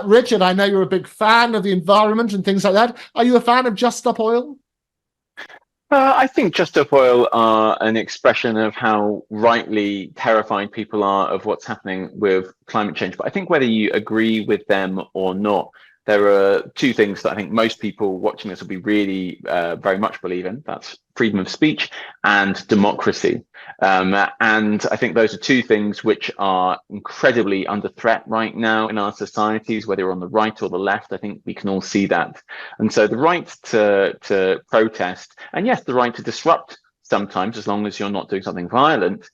Richard, I know you're a big fan of the environment and things like that. Are you a fan of Just Stop Oil? I think Just Stop Oil are an expression of how rightly terrified people are of what's happening with climate change. But I think whether you agree with them or not, there are two things that I think most people watching this will be really very much believe in. That's freedom of speech and democracy. And I think those are two things which are incredibly under threat right now in our societies, whether you're on the right or the left. I think we can all see that. And so the right to protest, and yes, the right to disrupt sometimes, as long as you're not doing something violent,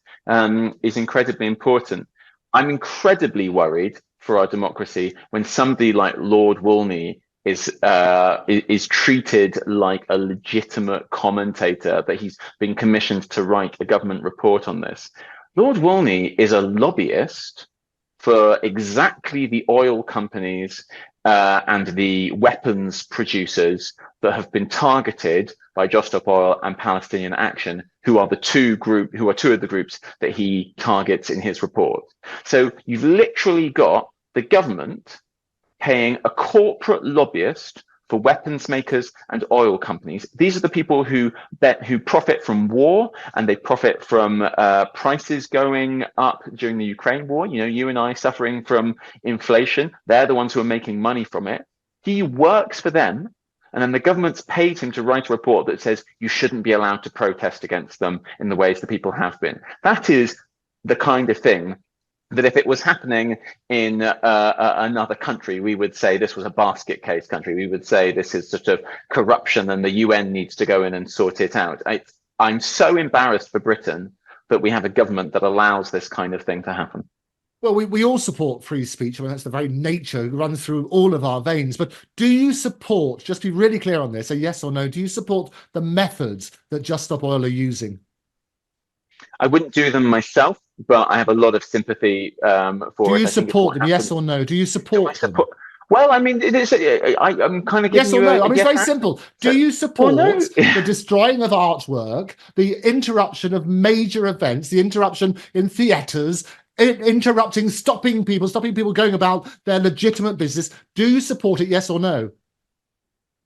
is incredibly important. I'm incredibly worried for our democracy when somebody like Lord Woolney is treated like a legitimate commentator, that he's been commissioned to write a government report on this. Lord Woolney is a lobbyist for exactly the oil companies and the weapons producers that have been targeted by Just Stop Oil and Palestinian Action, who are two of the groups that he targets in his report. So you've literally got the government paying a corporate lobbyist for weapons makers and oil companies. These are the people who profit from war, and they profit from prices going up during the Ukraine war. You know, you and I suffering from inflation. They're the ones who are making money from it. He works for them, and then the government's paid him to write a report that says you shouldn't be allowed to protest against them in the ways that people have been. That is the kind of thing that if it was happening in another country, we would say this was a basket case country. We would say this is sort of corruption and the UN needs to go in and sort it out. I'm so embarrassed for Britain that we have a government that allows this kind of thing to happen. Well, we all support free speech. I mean, that's the very nature, it runs through all of our veins. But do you support, just be really clear on this, a yes or no, do you support the methods that Just Stop Oil are using? I wouldn't do them myself, but I have a lot of sympathy for it. Do you support them, yes or no? Do you support them? Well, I mean, I'm kind of giving yes or no. I mean, yes, it's very simple. Do you support no. the destroying of artwork, the interruption of major events, the interruption in theatres, interrupting, stopping people going about their legitimate business? Do you support it, yes or no?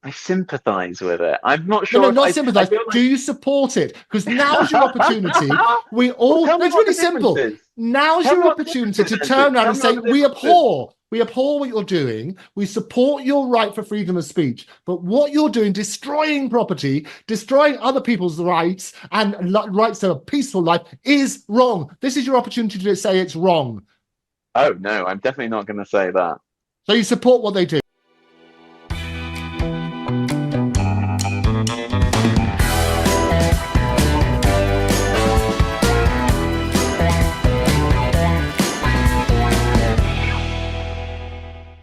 I sympathise with it. I'm not sure. No, not sympathise. Like... Do you support it? Because now's your opportunity. We all. It's really simple. Now's your opportunity to turn around and say, we abhor what you're doing. We support your right for freedom of speech. But what you're doing, destroying property, destroying other people's rights and rights to a peaceful life, is wrong. This is your opportunity to say it's wrong. Oh, no, I'm definitely not going to say that. So you support what they do?